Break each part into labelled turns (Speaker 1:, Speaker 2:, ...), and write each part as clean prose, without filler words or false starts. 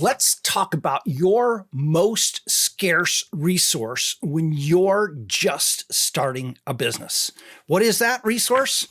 Speaker 1: Let's talk about your most scarce resource when you're just starting a business. What is that resource?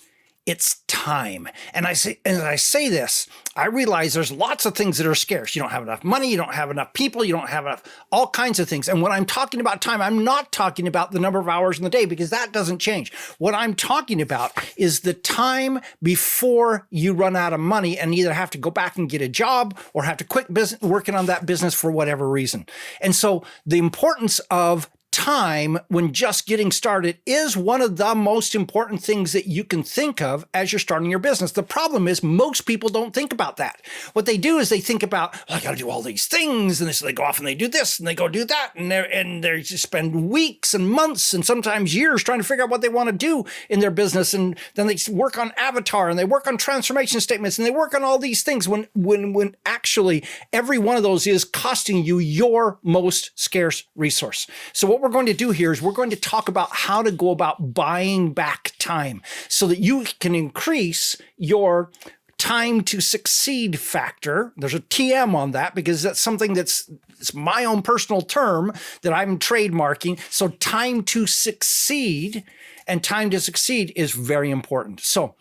Speaker 1: It's time. And as I say this, I realize there's lots of things that are scarce. You don't have enough money, you don't have enough people, you don't have enough, all kinds of things. And when I'm talking about time, I'm not talking about the number of hours in the day because that doesn't change. What I'm talking about is the time before you run out of money and either have to go back and get a job or have to quit working on that business for whatever reason. And so the importance of time when just getting started is one of the most important things that you can think of as you're starting your business. The problem is most people don't think about that. What they do is they think about, I got to do all these things, and so they go off and they do this and they go do that, and they just spend weeks and months and sometimes years trying to figure out what they want to do in their business, and then they work on avatar and they work on transformation statements and they work on all these things when actually every one of those is costing you your most scarce resource. So what we're going to do here is we're going to talk about how to go about buying back time so that you can increase your time to succeed factor. There's a TM on that because that's something it's my own personal term that I'm trademarking. So time to succeed, and time to succeed is very important. So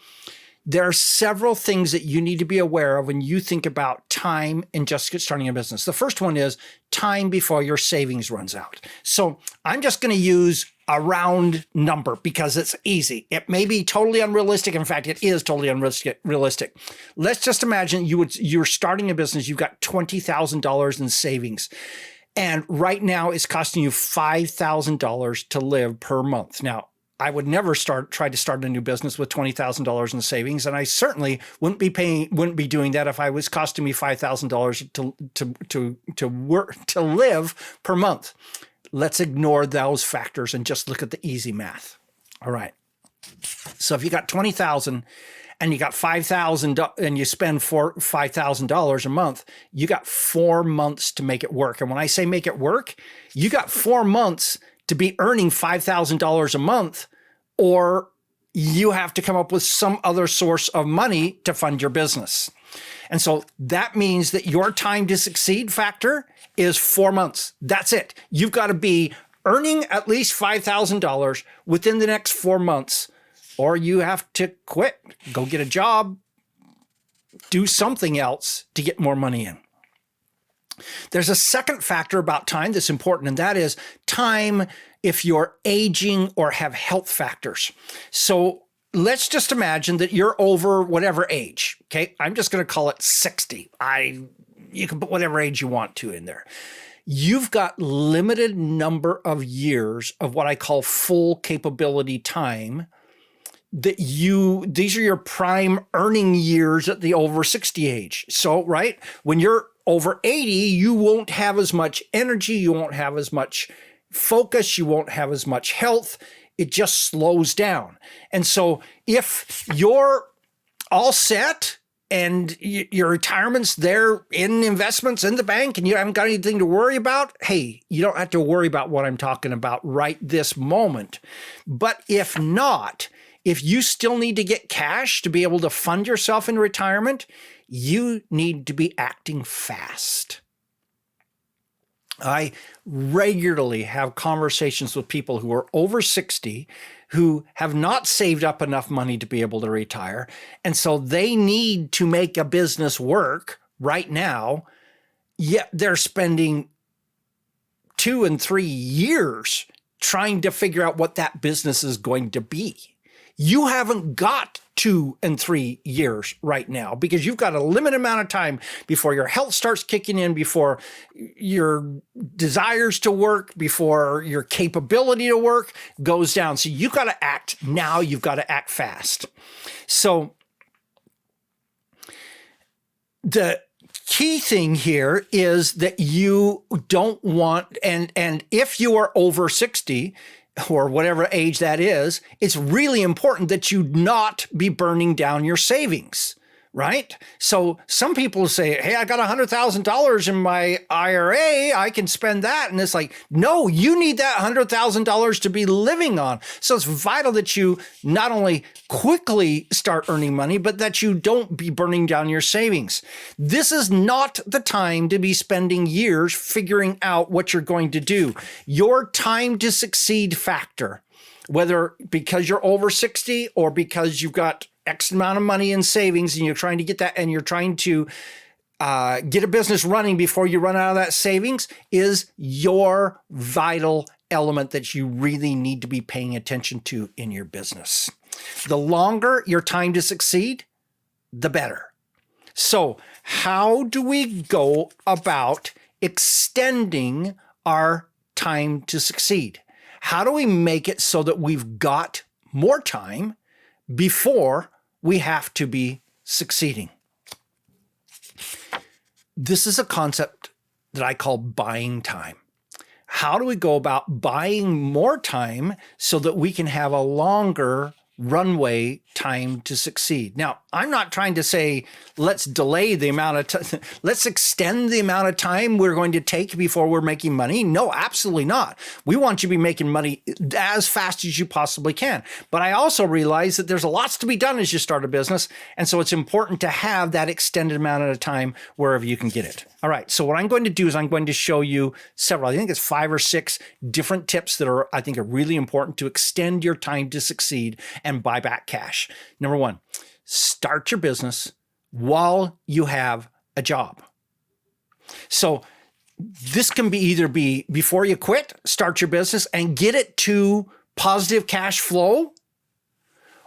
Speaker 1: there are several things that you need to be aware of when you think about time and just starting a business. The first one is time before your savings runs out. So I'm just going to use a round number because it's easy. It may be totally unrealistic. In fact, it is totally unrealistic. Let's just imagine you're starting a business. You've got $20,000 in savings. And right now it's costing you $5,000 to live per month. Now, I would never try to start a new business with $20,000 in savings, and I certainly wouldn't be doing that if I was costing me $5,000 to live per month. Let's ignore those factors and just look at the easy math. All right. So if you got $20,000 and you got $5,000 and you spend $5,000 a month, you got 4 months to make it work. And when I say make it work, you got 4 months to be earning $5,000 a month, or you have to come up with some other source of money to fund your business. And so that means that your time to succeed factor is 4 months. That's it. You've got to be earning at least $5,000 within the next 4 months, or you have to quit, go get a job, do something else to get more money in. There's a second factor about time that's important, and that is time if you're aging or have health factors. So let's just imagine that you're over whatever age, okay? I'm just going to call it 60. You can put whatever age you want to in there. You've got limited number of years of what I call full capability time these are your prime earning years at the over 60 age. So, right, when you're over 80, you won't have as much energy, you won't have as much focus, you won't have as much health. It just slows down. And so if you're all set and your retirement's there in investments in the bank and you haven't got anything to worry about, hey, you don't have to worry about what I'm talking about right this moment. But if not, if you still need to get cash to be able to fund yourself in retirement, you need to be acting fast. I regularly have conversations with people who are over 60 who have not saved up enough money to be able to retire. And so they need to make a business work right now, yet they're spending 2 and 3 years trying to figure out what that business is going to be. You haven't got 2 and 3 years right now because you've got a limited amount of time before your health starts kicking in, before your desires to work, before your capability to work goes down. So you've got to act now. You've got to act fast. So the key thing here is that you don't want, and if you are over 60, or whatever age that is, it's really important that you not be burning down your savings, right? So some people say, hey, I got $100,000 in my IRA. I can spend that. And it's like, no, you need that $100,000 to be living on. So it's vital that you not only quickly start earning money, but that you don't be burning down your savings. This is not the time to be spending years figuring out what you're going to do. Your time to succeed factor, whether because you're over 60 or because you've got X amount of money in savings and you're trying to get that and you're trying to get a business running before you run out of that savings, is your vital element that you really need to be paying attention to in your business. The longer your time to succeed, the better. So how do we go about extending our time to succeed? How do we make it so that we've got more time before we have to be succeeding? This is a concept that I call buying time. How do we go about buying more time so that we can have a longer runway time to succeed? Now, I'm not trying to say let's delay the amount of time, let's extend the amount of time we're going to take before we're making money. No, absolutely not. We want you to be making money as fast as you possibly can. But I also realize that there's lots to be done as you start a business. And so it's important to have that extended amount of time wherever you can get it. All right. So what I'm going to do is I'm going to show you several, I think it's 5 or 6 different tips that I think are really important to extend your time to succeed and buy back cash. Number 1, start your business while you have a job. So this can be either be before you quit, start your business and get it to positive cash flow,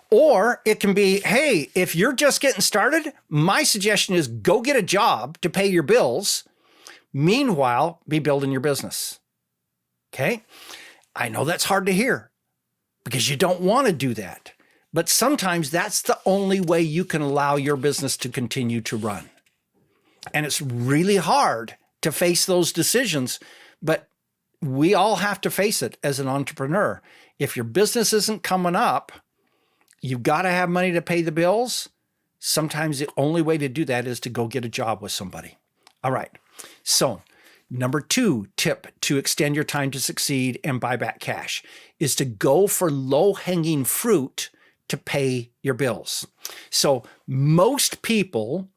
Speaker 1: or it can be, hey, if you're just getting started, my suggestion is go get a job to pay your bills. Meanwhile, be building your business. Okay? I know that's hard to hear because you don't want to do that. But sometimes that's the only way you can allow your business to continue to run. And it's really hard to face those decisions, but we all have to face it as an entrepreneur. If your business isn't coming up, you've got to have money to pay the bills. Sometimes the only way to do that is to go get a job with somebody. All right. So number 2 tip to extend your time to succeed and buy back cash is to go for low-hanging fruit to pay your bills. So most people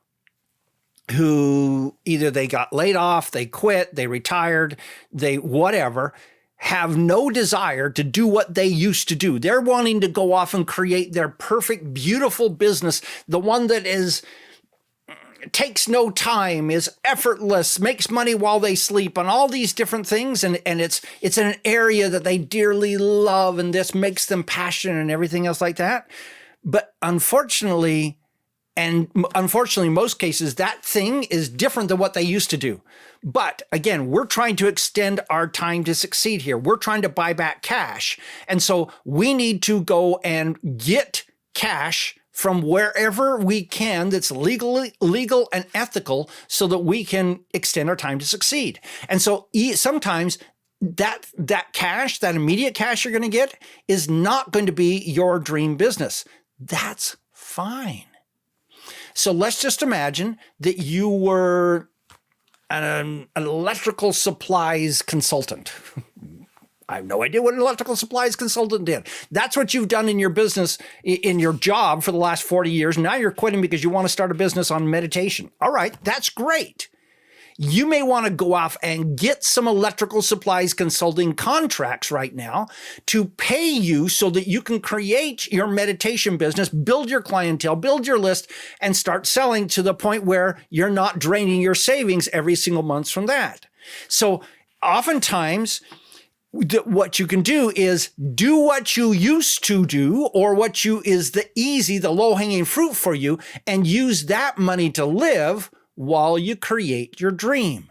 Speaker 1: who either they got laid off, they quit, they retired, they whatever, have no desire to do what they used to do. They're wanting to go off and create their perfect, beautiful business, the one that takes no time, is effortless, makes money while they sleep, and all these different things. And it's in an area that they dearly love, and this makes them passionate and everything else like that. But unfortunately, in most cases, that thing is different than what they used to do. But again, we're trying to extend our time to succeed here. We're trying to buy back cash. And so we need to go and get cash from wherever we can that's legal and ethical so that we can extend our time to succeed. And so sometimes that cash, that immediate cash you're going to get is not going to be your dream business. That's fine. So let's just imagine that you were an electrical supplies consultant. I have no idea what an electrical supplies consultant did. That's what you've done in your business, in your job for the last 40 years. Now you're quitting because you want to start a business on meditation. All right, that's great. You may want to go off and get some electrical supplies consulting contracts right now to pay you so that you can create your meditation business, build your clientele, build your list, and start selling to the point where you're not draining your savings every single month from that. So oftentimes, what you can do is do what you used to do, or what is the low-hanging fruit for you, and use that money to live while you create your dream.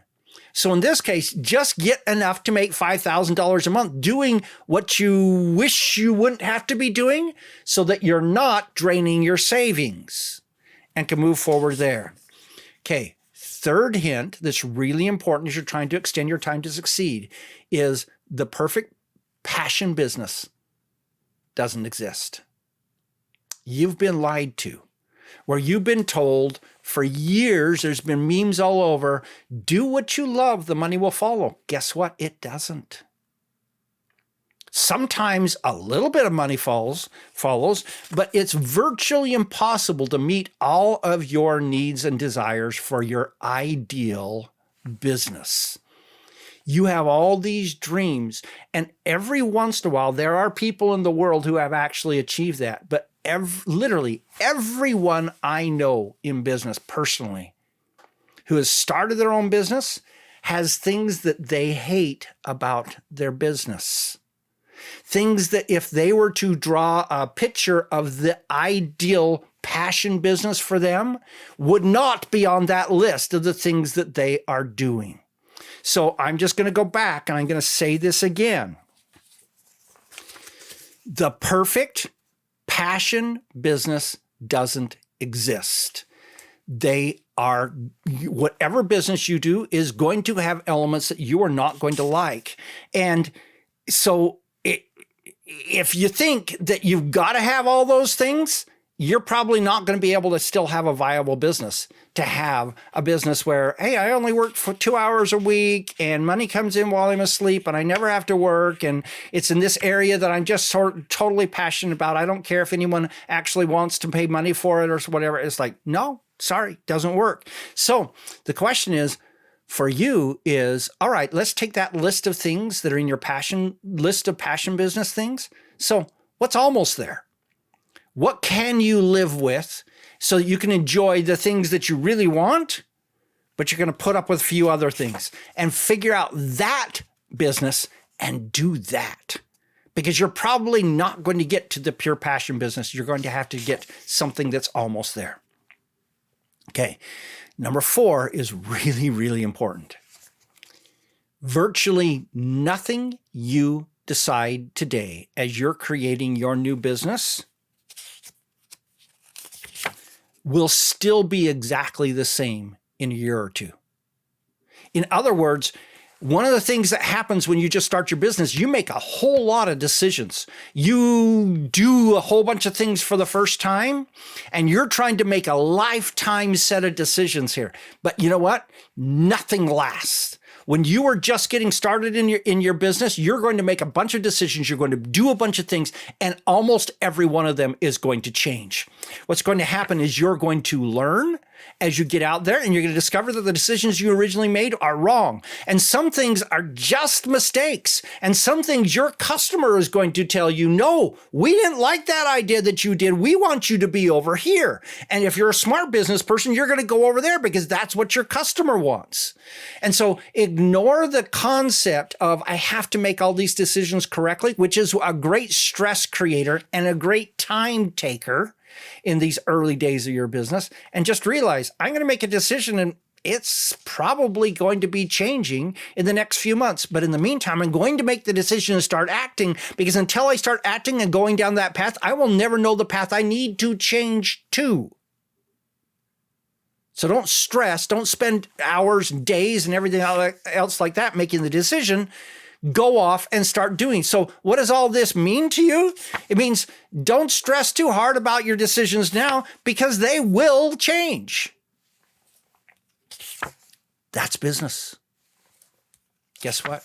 Speaker 1: So in this case, just get enough to make $5,000 a month doing what you wish you wouldn't have to be doing so that you're not draining your savings and can move forward there. Okay. Third hint that's really important as you're trying to extend your time to succeed is the perfect passion business doesn't exist. You've been lied to. where you've been told for years, there's been memes all over, do what you love, the money will follow. Guess what? It doesn't. Sometimes a little bit of money follows, but it's virtually impossible to meet all of your needs and desires for your ideal business. You have all these dreams, and every once in a while, there are people in the world who have actually achieved that. But literally everyone I know in business personally who has started their own business has things that they hate about their business. Things that if they were to draw a picture of the ideal passion business for them would not be on that list of the things that they are doing. So I'm just going to go back and I'm going to say this again. The perfect passion business doesn't exist. Whatever business you do is going to have elements that you are not going to like. And so if you think that you've got to have all those things, you're probably not going to be able to still have a viable business. To have a business where, hey, I only work for 2 hours a week and money comes in while I'm asleep and I never have to work. And it's in this area that I'm just totally passionate about. I don't care if anyone actually wants to pay money for it or whatever. It's like, no, sorry, doesn't work. So the question is, for you is, all right, let's take that list of things that are in your list of passion business things. So what's almost there? What can you live with so that you can enjoy the things that you really want, but you're going to put up with a few other things and figure out that business and do that? Because you're probably not going to get to the pure passion business. You're going to have to get something that's almost there. Okay. Number 4 is really, really important. Virtually nothing you decide today as you're creating your new business will still be exactly the same in a year or two. In other words, one of the things that happens when you just start your business, you make a whole lot of decisions. You do a whole bunch of things for the first time, and you're trying to make a lifetime set of decisions here. But you know what? Nothing lasts. When you are just getting started in your business, you're going to make a bunch of decisions. You're going to do a bunch of things, and almost every one of them is going to change. What's going to happen is you're going to learn as you get out there, and you're going to discover that the decisions you originally made are wrong. And some things are just mistakes. And some things your customer is going to tell you, no, we didn't like that idea that you did. We want you to be over here. And if you're a smart business person, you're going to go over there because that's what your customer wants. And so ignore the concept of I have to make all these decisions correctly, which is a great stress creator and a great time taker in these early days of your business, and just realize I'm going to make a decision and it's probably going to be changing in the next few months. But in the meantime, I'm going to make the decision to start acting, because until I start acting and going down that path, I will never know the path I need to change to. So don't stress, don't spend hours and days and everything else like that making the decision. Go off and start doing. So what does all this mean to you? It means don't stress too hard about your decisions now, because they will change. That's business. Guess what?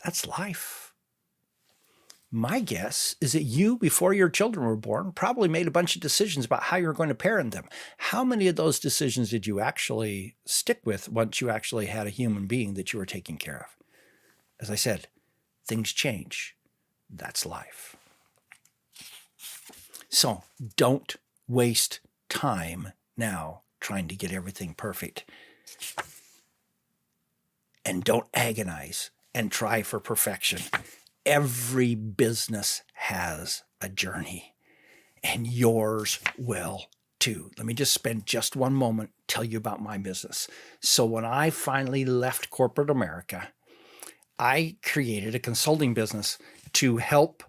Speaker 1: That's life. My guess is that you, before your children were born, probably made a bunch of decisions about how you're going to parent them. How many of those decisions did you actually stick with once you actually had a human being that you were taking care of? As I said, things change. That's life. So don't waste time now trying to get everything perfect. And don't agonize and try for perfection. Every business has a journey, and yours will too. Let me just spend just one moment to tell you about my business. So when I finally left corporate America, I created a consulting business to help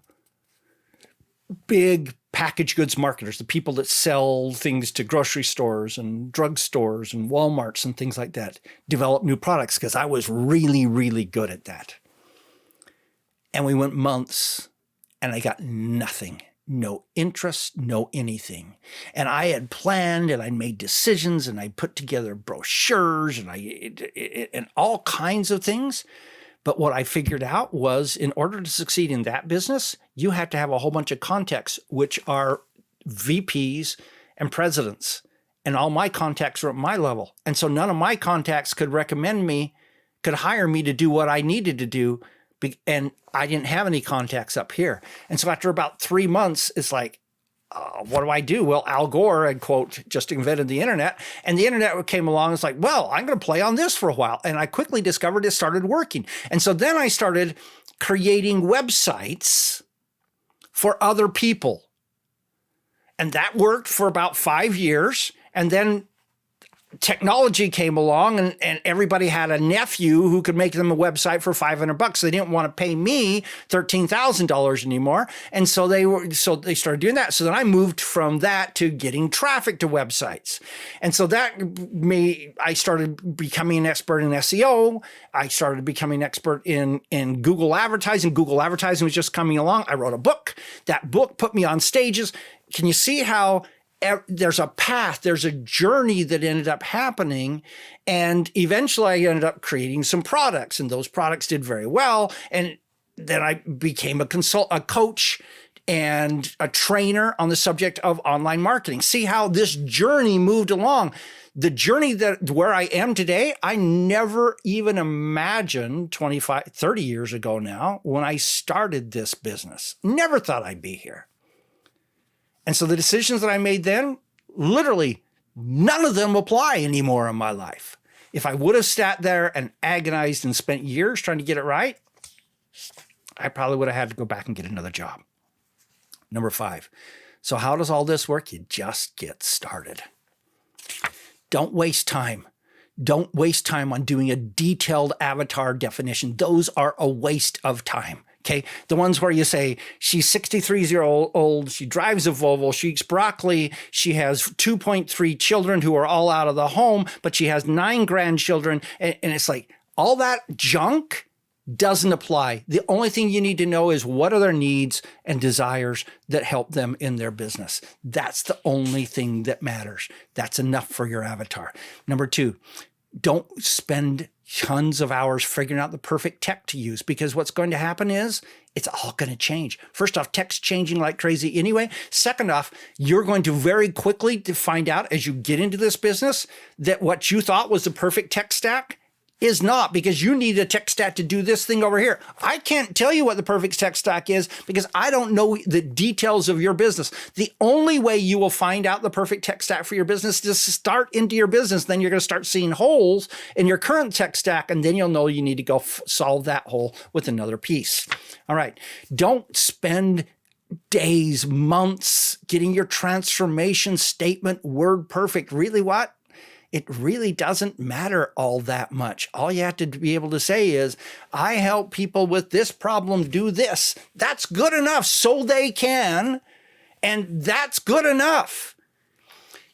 Speaker 1: big packaged goods marketers, the people that sell things to grocery stores and drugstores and Walmarts and things like that, develop new products, because I was really, really good at that. And we went months and I got nothing. no interest, no anything. And I had planned and I made decisions and I put together brochures and all kinds of things. But what I figured out was in order to succeed in that business, you have to have a whole bunch of contacts, which are VPs and presidents. And all my contacts were at my level. And so none of my contacts could hire me to do what I needed to do. And I didn't have any contacts up here. And so after about 3 months, it's like, what do I do? Well, Al Gore had, quote, just invented the internet. And the internet came along. It's like, well, I'm going to play on this for a while. And I quickly discovered it started working. And so then I started creating websites for other people. And that worked for about 5 years. And then technology came along and everybody had a nephew who could make them a website for $500. They didn't want to pay me $13,000 anymore. And so they started doing that. So then I moved from that to getting traffic to websites. And so I started becoming an expert in SEO. I started becoming an expert in Google advertising. Google advertising was just coming along. I wrote a book. That book put me on stages. Can you see how there's a path, there's a journey that ended up happening. And eventually I ended up creating some products and those products did very well. And then I became a coach and a trainer on the subject of online marketing. See how this journey moved along. The journey where I am today, I never even imagined 25, 30 years ago now when I started this business. Never thought I'd be here. And so the decisions that I made then, literally none of them apply anymore in my life. If I would have sat there and agonized and spent years trying to get it right, I probably would have had to go back and get another job. Number 5. So how does all this work? You just get started. Don't waste time. Don't waste time on doing a detailed avatar definition. Those are a waste of time. Okay, the ones where you say she's 63 years old, she drives a Volvo, she eats broccoli, she has 2.3 children who are all out of the home, but she has 9 grandchildren. And it's like all that junk doesn't apply. The only thing you need to know is what are their needs and desires that help them in their business. That's the only thing that matters. That's enough for your avatar. Number 2, don't spend tons of hours figuring out the perfect tech to use, because what's going to happen is it's all going to change. First off, tech's changing like crazy anyway. Second off, you're going to very quickly to find out as you get into this business that what you thought was the perfect tech stack is not, because you need a tech stack to do this thing over here. I can't tell you what the perfect tech stack is because I don't know the details of your business. The only way you will find out the perfect tech stack for your business is to start into your business. Then you're going to start seeing holes in your current tech stack, and then you'll know you need to go solve that hole with another piece. All right. Don't spend days, months getting your transformation statement word perfect. Really what? It really doesn't matter all that much. All you have to be able to say is, I help people with this problem do this. That's good enough so they can, and that's good enough.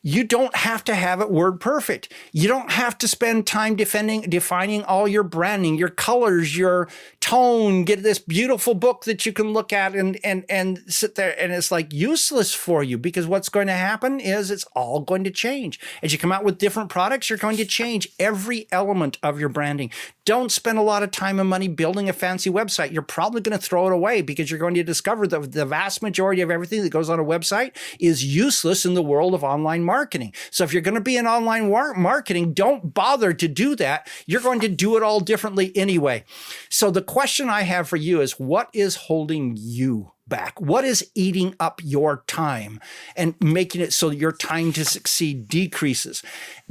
Speaker 1: You don't have to have it word perfect. You don't have to spend time defining all your branding, your colors, your tone, get this beautiful book that you can look at and sit there, and it's like useless for you, because what's going to happen is it's all going to change. As you come out with different products, you're going to change every element of your branding. Don't spend a lot of time and money building a fancy website. You're probably going to throw it away because you're going to discover that the vast majority of everything that goes on a website is useless in the world of online marketing. So if you're going to be in online marketing, don't bother to do that. You're going to do it all differently anyway. So the question I have for you is, what is holding you back? What is eating up your time and making it so your time to succeed decreases?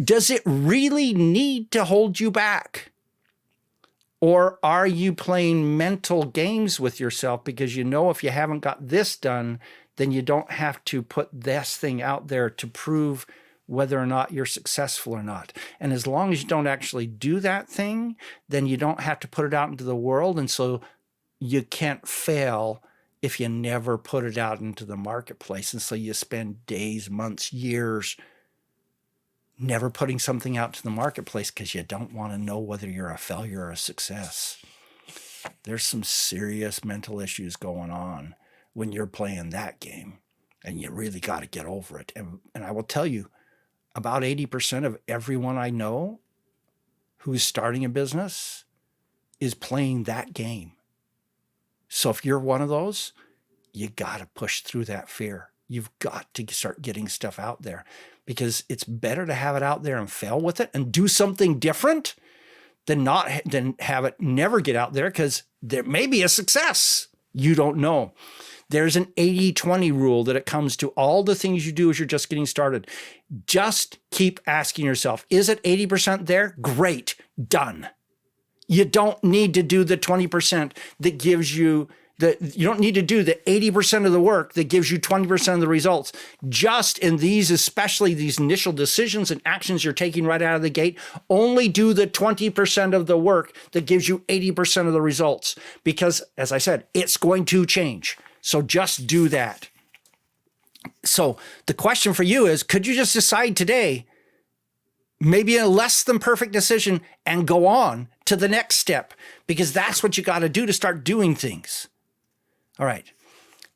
Speaker 1: Does it really need to hold you back? Or are you playing mental games with yourself because you know if you haven't got this done, then you don't have to put this thing out there to prove whether or not you're successful or not. And as long as you don't actually do that thing, then you don't have to put it out into the world. And so you can't fail if you never put it out into the marketplace. And so you spend days, months, years never putting something out to the marketplace because you don't want to know whether you're a failure or a success. There's some serious mental issues going on when you're playing that game, and you really got to get over it. And I will tell you, about 80% of everyone I know who is starting a business is playing that game. So if you're one of those, you got to push through that fear. You've got to start getting stuff out there, because it's better to have it out there and fail with it and do something different than have it never get out there, because there may be a success. You don't know. There's an 80-20 rule that it comes to all the things you do as you're just getting started. Just keep asking yourself, is it 80% there? Great, done. You don't need to do the 20% that gives you you don't need to do the 80% of the work that gives you 20% of the results. Just in these, especially these initial decisions and actions you're taking right out of the gate, only do the 20% of the work that gives you 80% of the results. Because, as I said, it's going to change. So just do that. So the question for you is, could you just decide today, maybe a less than perfect decision, and go on to the next step? Because that's what you got to do to start doing things. All right.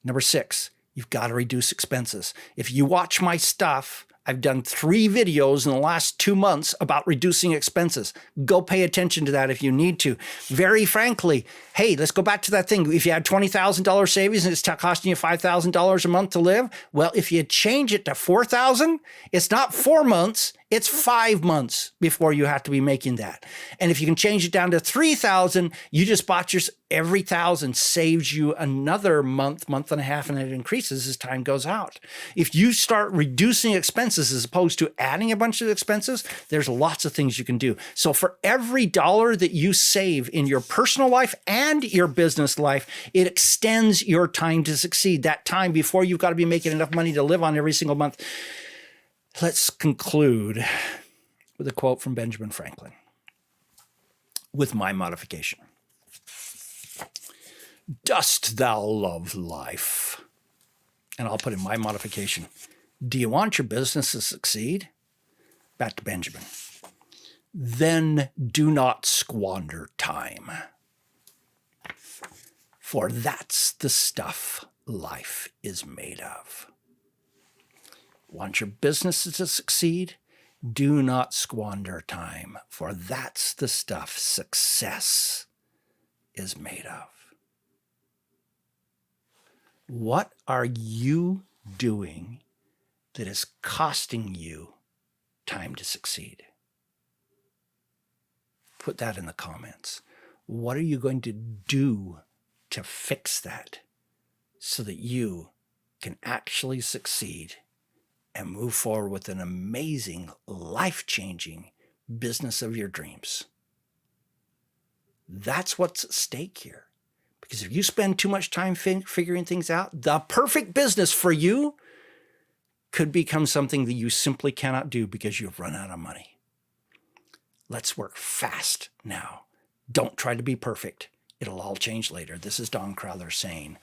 Speaker 1: Number 6, you've got to reduce expenses. If you watch my stuff, I've done 3 videos in the last 2 months about reducing expenses. Go pay attention to that if you need to. Very frankly, hey, let's go back to that thing. If you had $20,000 savings and it's costing you $5,000 a month to live, well, if you change it to $4,000, it's not 4 months, it's 5 months before you have to be making that. And if you can change it down to $3,000, you just bought every $1,000 saves you another month and a half, and it increases as time goes out. If you start reducing expenses as opposed to adding a bunch of expenses, there's lots of things you can do. So for every dollar that you save in your personal life and your business life, it extends your time to succeed. That time before you've got to be making enough money to live on every single month. Let's conclude with a quote from Benjamin Franklin, with my modification. Dost thou love life? And I'll put in my modification. Do you want your business to succeed? Back to Benjamin. Then do not squander time. For that's the stuff life is made of. Want your business to succeed? Do not squander time, for that's the stuff success is made of. What are you doing that is costing you time to succeed? Put that in the comments. What are you going to do to fix that so that you can actually succeed and move forward with an amazing, life-changing business of your dreams? That's what's at stake here. Because if you spend too much time figuring things out, the perfect business for you could become something that you simply cannot do because you've run out of money. Let's work fast now. Don't try to be perfect. It'll all change later. This is Don Crowther saying,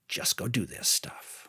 Speaker 1: just go do this stuff.